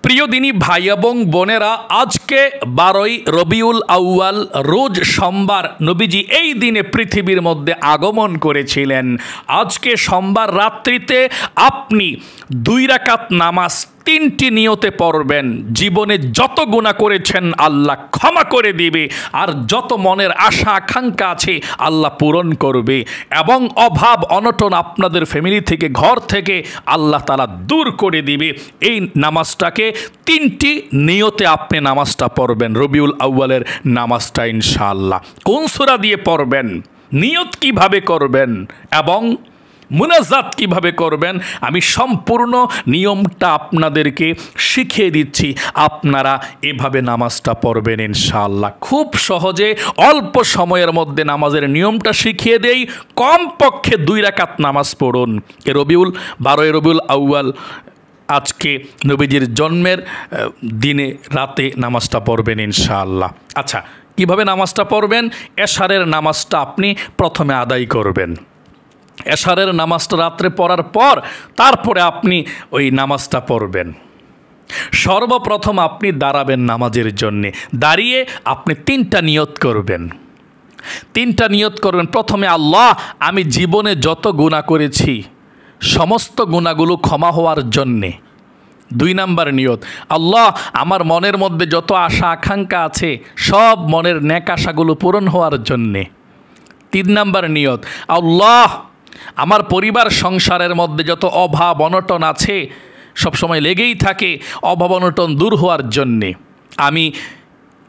প্রিয় দিনী ভাই এবং বোনেরা, আজকে 12ই রবিউল আউয়াল, রোজ সোমবার নবীজি এই দিনে পৃথিবীর মধ্যে আগমন করেছিলেন। আজকে সোমবার রাত্রিতে আপনি 2 রাকাত নামাজ 3টি নিয়তে পড়বেন। জীবনে যত গুনাহ করেছেন আল্লাহ ক্ষমা করে দিবে, আর যত মনের আশা আকাঙ্ক্ষা আছে আল্লাহ পূরণ করবে, এবং অভাব অনটন আপনাদের ফ্যামিলি থেকে, ঘর থেকে আল্লাহ তাআলা দূর করে দিবে। এই নামাজটাকে 3টি নিয়তে আপনি নামাজটা পড়বেন, রবিউল আউয়ালের নামাজটা ইনশাআল্লাহ। কোন সূরা দিয়ে পড়বেন, নিয়ত কিভাবে করবেন এবং মুনাজাত কিভাবে করবেন, আমি সম্পূর্ণ নিয়মটা আপনাদেরকে শিখিয়ে দিচ্ছি। আপনারা এভাবে নামাজটা পড়বেন ইনশাআল্লাহ। খুব সহজে অল্প সময়ের মধ্যে নামাজের নিয়মটা শিখিয়ে দেই। কমপক্ষে 2 রাকাত নামাজ পড়ুন। 12ই রবিউল আউয়াল, আজকে নবীজির জন্মের দিনে রাতে নামাজটা পড়বেন ইনশাআল্লাহ। আচ্ছা, কিভাবে নামাজটা পড়বেন? এশারের নামাজটা আপনি প্রথমে আদায় করবেন। এশারের নামাজটা রাত্রে পড়ার পর তারপরে আপনি ওই নামাজটা পড়বেন। সর্বপ্রথম আপনি দাঁড়াবেন নামাজের জন্যে। দাঁড়িয়ে আপনি 3টা নিয়ত করবেন। 3টা নিয়ত করবেন। প্রথমে, আল্লাহ, আমি জীবনে যত গুনাহ করেছি সমস্ত গুনাহগুলো ক্ষমা হওয়ার জন্যে। 2 নাম্বার নিয়ত, আল্লাহ, আমার মনের মধ্যে যত আশা আকাঙ্ক্ষা আছে সব মনের নেক আশাগুলো পূরণ হওয়ার জন্যে। 3 নাম্বার নিয়ত, আল্লাহ, আমার পরিবার সংসারের মধ্যে যত অভাব অনটন আছে সবসময় লেগেই থাকে, অভাব অনটন দূর হওয়ার জন্যে আমি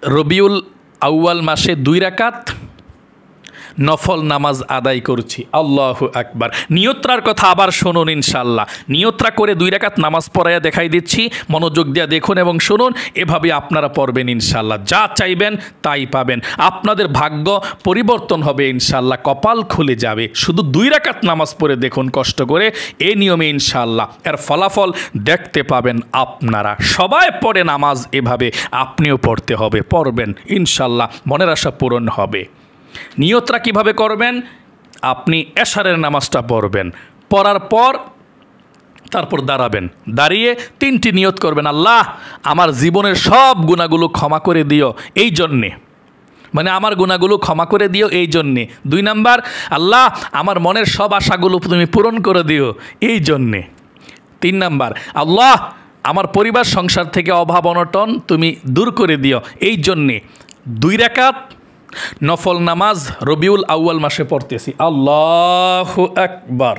রবিউল আউয়াল মাসে 2 রাকাত নফল নামাজ আদায় করছি। আল্লাহু আকবার। নিয়ত্রার কথা আবার শুনুন ইনশাআল্লাহ। নিয়ত্রা করে 2 রাকাত নামাজ পড়াইয়া দেখাই দিচ্ছি, মনোযোগ দিয়ে দেখুন এবং শুনুন। এভাবে আপনারা পড়বেন ইনশাআল্লাহ। যা চাইবেন তাই পাবেন। আপনাদের ভাগ্য পরিবর্তন হবে ইনশাআল্লাহ, কপাল খুলে যাবে। শুধু 2 রাকাত নামাজ পড়ে দেখুন কষ্ট করে, এই নিয়মে ইনশাআল্লাহ এর ফলাফল দেখতে পাবেন আপনারা। সবাই পড়ে নামাজ এভাবে, আপনিও পড়তে হবে, পড়বেন ইনশাআল্লাহ, মনের আশা পূরণ হবে। নিয়তরা কিভাবে করবেন? আপনি এশারের নামাজটা পড়বেন, পড়ার পর তারপর দাঁড়াবেন। দাঁড়িয়ে 3টি নিয়ত করবেন। আল্লাহ, আমার জীবনের সব গুনাহগুলো ক্ষমা করে দিও এই জন্যে, মানে আমার গুনাহগুলো ক্ষমা করে দিও এই জন্যে। 2 নাম্বার, আল্লাহ, আমার মনের সব আশাগুলো তুমি পূরণ করে দিও এই জন্যে। 3 নাম্বার, আল্লাহ, আমার পরিবার সংসার থেকে অভাব অনটন তুমি দূর করে দিও এই জন্যে। 2 রাকাত নফল নামাজ রবিউল আউয়াল মাসে পড়তেছি। আল্লাহু আকবার।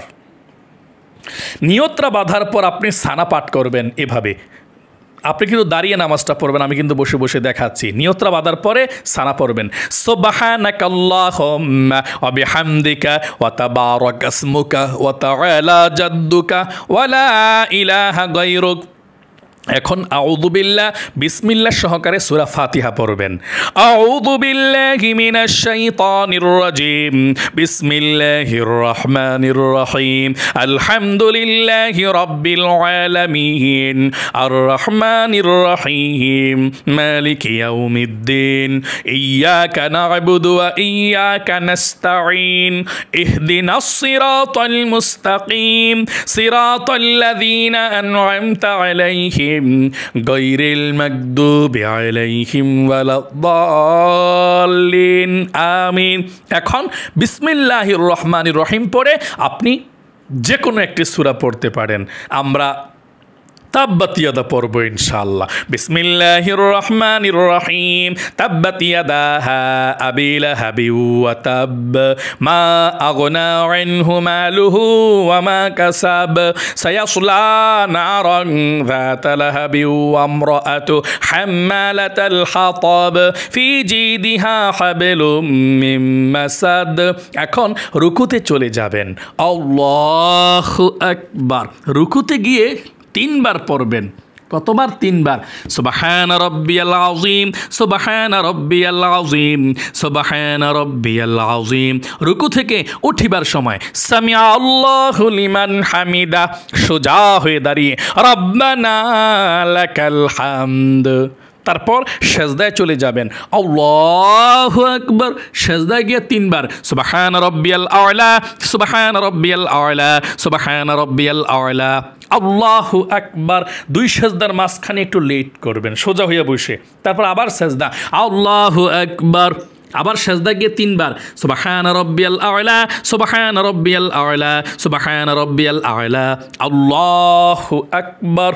নিয়তরা বাঁধার পর আপনি সানা পাঠ করবেন এভাবে। আপনি কিন্তু দাঁড়িয়ে নামাজটা পড়বেন, আমি কিন্তু বসে বসে দেখাচ্ছি। নিয়তরা বাঁধার পরে সানা পড়বেন। সুবহানাকাল্লাহুম্মা ওয়া বিহামদিকা ওয়া তাবারাকা ইসমুকা ওয়া তাআলা জাদ্দুকা ওয়া লা ইলাহা গায়রুক। এখন আউযু বিল্লাহ বিসমিল্লাহ সহকারে সূরা ফাতিহা পড়বেন। আউযু বিল্লাহি মিনাশ শাইতানির রাজিম। বিসমিল্লাহির রহমানির রহিম। আলহামদুলিল্লাহি রাব্বিল আলামিন। আর রহমানির রহিম। মালিকি ইয়াউমিদ্দিন। ইয়্যাকা না'বুদু ওয়া ইয়্যাকা নাস্তাঈন। ইহদিনাস সিরাতাল মুস্তাকিম। সিরাতাল লাযীনা আন'আমতা আলাইহিম গায়রিল মাগদুবি আলাইহিম ওয়ালাদ-দাল্লিন। আমিন। এখন বিসমিল্লাহির রহমানির রহিম পড়ে আপনি যে কোনো একটি সূরা পড়তে পারেন। আমরা তাব্বাত ইয়াদা পড়ব ইনশাআল্লাহ। বিসমিল্লাহির রহমানির রহিম। তাব্বাত ইয়াদা আবি লাহাবি ওয়া তাব। মা আগনা আনহু মালুহু ওয়া মা কাসাব। সায়াসলা নারান যাতা লাহাবি ওয়া আমরাআতু হাম্মালাতাল হাতাব। ফি জিদিহা হাবলুম মিন মাসাদ। এখন রুকুতে চলে যাবেন। আল্লাহু আকবার। রুকুতে গিয়ে 3 বার পড়বেন। কতবার? 3 বার। সুবহান রাব্বিয়াল আযীম, সুবহান রাব্বিয়াল আযীম, সুবহান রাব্বিয়াল আযীম। রুকু থেকে উঠিবার সময় সামিআ আল্লাহু লিমান হামিদা, সোজা হয়ে দাঁড়িয়ে রব্বানা লাকাল হামদ। তারপর সেজদায় চলে যাবেন, আল্লাহু আকবার। সেজদায় গিয়ে 3 বার সুবহান রাব্বিয়াল আ'লা, সুবহান রাব্বিয়াল আ'লা, সুবহান রাব্বিয়াল আ'লা, আল্লাহু আকবার। 2 সেজদার মাঝখানে একটু লেট করবেন সোজা হইয়া বসে, তারপর আবার সেজদা, আল্লাহু আকবার। আবার সেজদা গিয়ে 3 বার সুবহান রাব্বিয়াল আ'লা, সুবহান রাব্বিয়াল আ'লা, সুবহান রাব্বিয়াল আ'লা, আল্লাহু আকবার।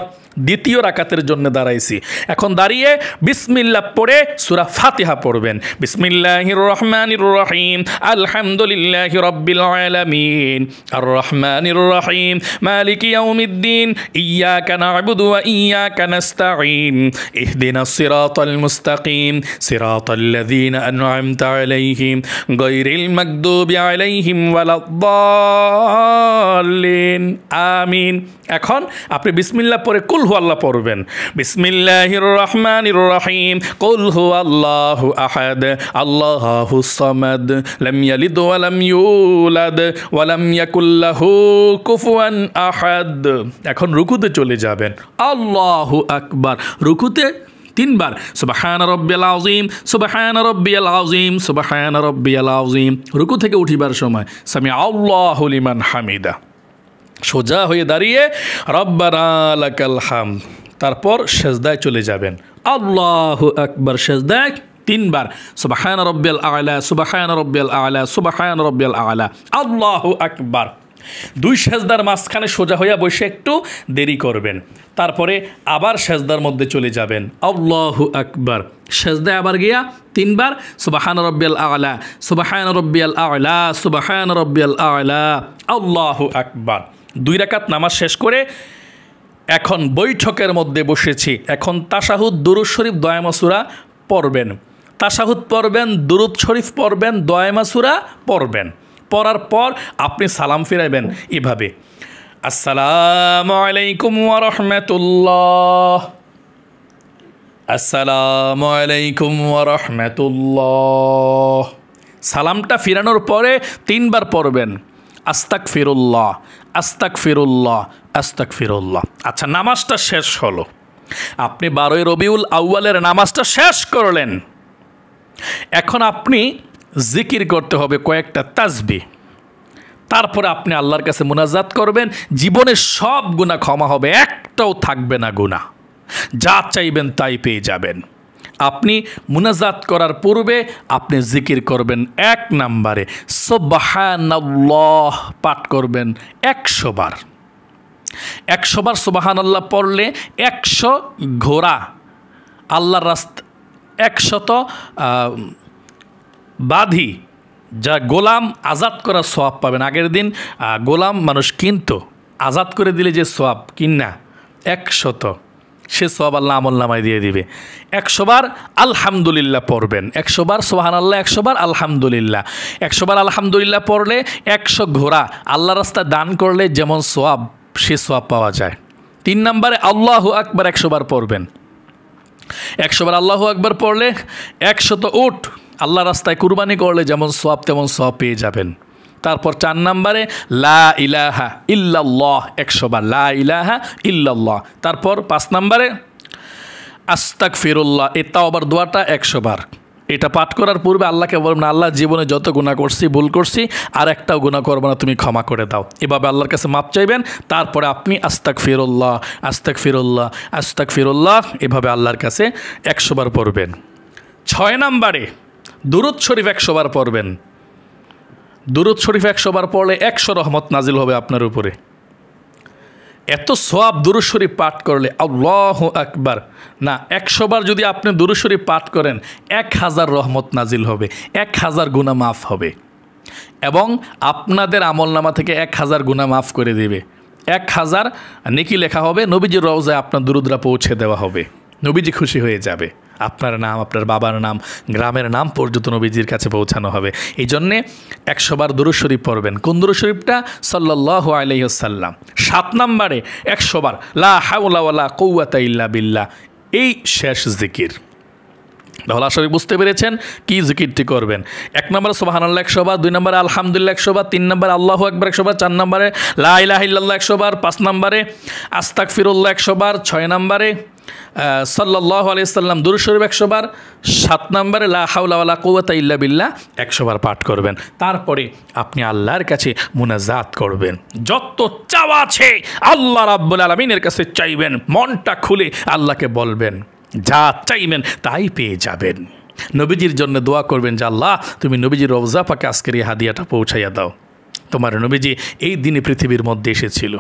দ্বিতীয় রাকাতের জন্য দাঁড়াইছি, এখন দাঁড়িয়ে বিসমিল্লাহ পড়ে সূরা ফাতিহা পড়বেন। বিসমিল্লাহির রহমানির রহিম, আলহামদুলিল্লাহি রাব্বিল আলামিন, আর রহমানির রহিম, মালিকি ইয়াউমিদ্দিন, ইয়্যাকা না'বুদু ওয়া ইয়্যাকা নাস্তাঈন, ইহদিনাস সিরাতাল মুস্তাকিম, সিরাতাল্লাযীনা আন'আমতা আলাইহিম, গায়রিল মাগদুবি আলাইহিম ওয়ালাদ-দাল্লিন, আমিন। এখন আপনি বিসমিল্লাহ পড়ে কুল হু আল্লাহ পড়বেন। বিসমিল্লাহির রহমানির রহিম, কুল হু আল্লাহু আহাদ, আল্লাহুস সামাদ, লাম ইয়ালিদ ওয়া লাম ইউলাদ ওয়া লাম ইয়াকুল লাহু কুফুয়ান আহাদ। এখন রুকুতে চলে যাবেন, আল্লাহু আকবার। রুকুতে 3 বার সুবহান রাব্বিয়াল আযীম, সুবহান রাব্বিয়াল আযীম, সুবহান রাব্বিয়াল আযীম। রুকু থেকে উঠিবার সময় সামি আল্লাহু লিমান হামিদা। সোজা হয়ে দাঁড়িয়ে রব্বানা লাকাল হামদ। তারপর সেজদায় চলে যাবেন, আল্লাহু আকবার। সেজদায় 3 বার সুবহান রাব্বিয়াল আ'লা, সুবহান রাব্বিয়াল আ'লা, সুবহান রাব্বিয়াল আ'লা, আল্লাহু আকবার। 2 সেজদার মাঝখানে সোজা হইয়া বসে একটু দেরি করবেন, তারপরে আবার সেজদার মধ্যে চলে যাবেন, আল্লাহু আকবার। সেজদায় আবার গিয়া 3 বার সুবহান রাব্বিয়াল আ'লা, সুবহান রাব্বিয়াল আ'লা, সুবহান রাব্বিয়াল আ'লা, আল্লাহু আকবার। 2 রাকাত নামাজ শেষ করে এখন বৈঠকের মধ্যে বসেছি। এখন তাশাহুদ, দুরূদ শরীফ, দোয়া সূরা পড়বেন। তাশাহুদ পড়বেন, দুরূদ শরীফ পড়বেন, দোয়া সূরা পড়বেন। পড়ার পর আপনি সালাম ফিরাইবেন এভাবে, আসসালামু আলাইকুম ওয়া রাহমাতুল্লাহ, আসসালামু আলাইকুম ওয়া রাহমাতুল্লাহ। সালামটা ফিরানোর পরে 3 বার পড়বেন, আস্তাগফিরুল্লাহ, আস্তাগফিরুল্লাহ, আস্তাগফিরুল্লাহ। আচ্ছা, নামাজটা শেষ হলো, আপনি 12 রবিউল আউয়ালের নামাজটা শেষ করলেন। এখন আপনি জিকির করতে হবে কয়েকটা তাসবিহ, তারপরে আপনি আল্লাহর কাছে মুনাজাত করবেন। জীবনের সব গুনাহ ক্ষমা হবে, একটাও থাকবে না গুনাহ, যা চাইবেন তাই পেয়ে যাবেন। আপনি মুনাজাত করার পূর্বে আপনি জিকির করবেন 1 নম্বরে সুবহানাল্লাহ পাঠ করবেন 100 বার। 100 বার সুবহানাল্লাহ পড়লে 100 ঘোড়া আল্লাহর রাস্তা, 100 বাঁধি যা গোলাম আজাদ করার সওয়াব পাবেন। আগের দিন গোলাম মানুষ কিনতো, আজাদ করে দিলে যে সওয়াব কিনা 100, সে সওয়াব আল্লাহ আমলনামায় দিয়ে দিবে। 100 বার আলহামদুলিল্লাহ পড়বেন, 100 বার সুবহানাল্লাহ, 100 বার আলহামদুলিল্লাহ। 100 বার আলহামদুলিল্লাহ পড়লে 100 ঘোড়া আল্লাহ রাস্তায় দান করলে যেমন সওয়াব, সে সওয়াব পাওয়া যায়। 3 নম্বরে আল্লাহু আকবার 100 বার পড়বেন। 100 বার আল্লাহু আকবার পড়লে 100 উট আল্লাহ রাস্তায় কুরবানি করলে যেমন সওয়াব তেমন সওয়াব পেয়ে যাবেন। তারপর 4 নম্বরে লা ইলাহা ইল্লাল্লাহ 100 বার, লা ইলাহা ইল্লাল্লাহ। তারপর 5 নম্বরে আস্তাগফিরুল্লাহ, এই তাওবার দোয়াটা 100 বার। এটা পাঠ করার পূর্বে আল্লাহকে বলবেন, আল্লাহ জীবনে যত গুনাহ করছি, ভুল করছি, আর একটাও গুনাহ করবো না, তুমি ক্ষমা করে দাও। এভাবে আল্লাহর কাছে মাপ চাইবেন। তারপরে আপনি আস্তাগফিরুল্লাহ, আস্তাগফিরুল্লাহ, আস্তাগফিরুল্লাহ এভাবে আল্লাহর কাছে 100 বার পড়বেন। 6 নম্বরে দুরূদ শরীফ 100 বার পড়বেন। দুরূদ শরীফ 100 বার পড়লে 100 রহমত নাজিল হবে আপনার উপরে। এত সওয়াব দুরূদ শরীফ পাঠ করলে, আল্লাহু আকবার। না, 100 বার যদি আপনি দুরূদ শরীফ পাঠ করেন 1000 রহমত নাজিল হবে, 1000 গুনাহ মাফ হবে, এবং আপনাদের আমলনামা থেকে 1000 গুনাহ মাফ করে দেবে। 1000 নেকি লেখা হবে, নবীজির রওজায় আপনার দুরূদরা পৌঁছে দেওয়া হবে, নবীজি খুশি হয়ে যাবে। আপনার নাম, আপনার বাবার নাম, গ্রামের নাম পর্যন্ত নবীজির কাছে পৌঁছানো হবে। এই জন্যে 100 বার দুরূদ শরীফ পড়বেন। কোন দুরূদ শরীফটা? সাল্লাল্লাহু আলাইহি ওয়াসাল্লাম। 7 নম্বরে 100 বার লা হাওলা ওয়ালা কুওয়াতা ইল্লা বিল্লাহ, এই শেষ জিকির। তাহলে আশা করি বুঝতে পেরেছেন কি জিকিরটি করবেন। 1 নম্বরে সুবহানাল্লাহ 100 বার, 2 নম্বরে আলহামদুলিল্লাহ 100 বার, 3 নম্বরে আল্লাহু আকবার 100 বার, 4 নম্বরে লা ইলাহা ইল্লাল্লাহ 100 বার, 5 নম্বরে আস্তাগফিরুল্লাহ 100 বার, 6 নম্বরে সাল্লাল্লাহু আলাইহি সাল্লাম দুরূদ শরীফ 100 বার, 7 নম্বরে লা হাওলা ওয়ালা কুওয়াতা ইল্লা বিল্লাহ 100 বার পাঠ করবেন। তারপরে আপনি আল্লাহর কাছে মুনাজাত করবেন, যত চাওয়া আছে আল্লাহ রাব্বুল আলামিনের কাছে চাইবেন, মনটা খুলে আল্লাহকে বলবেন, যা চাইবেন তাই পেয়ে যাবেন। নবীজির জন্য দোয়া করবেন যে আল্লাহ তুমি নবীজির রওজা পাকে আজকের এই হাদিয়াটা পৌঁছাইয়া দাও, তোমার নবীজি এই দিনে পৃথিবীর মধ্যে এসেছিল।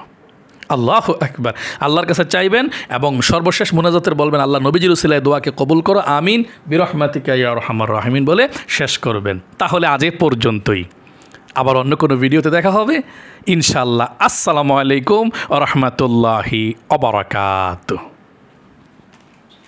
আল্লাহু আকবার, আল্লাহর কাছে চাইবেন এবং সর্বশেষ মুনাজাতের বলবেন আল্লাহ নবীজির উসিলায় দোয়াকে কবুল করো, আমিন বিরহমাতিকা ইয়া আরহামার রাহিমিন বলে শেষ করবেন। তাহলে আজ এ পর্যন্তই, আবার অন্য কোনো ভিডিওতে দেখা হবে ইনশাআল্লাহ। আসসালামু আলাইকুম ওয়া রাহমাতুল্লাহি ওয়া বারাকাতুহু।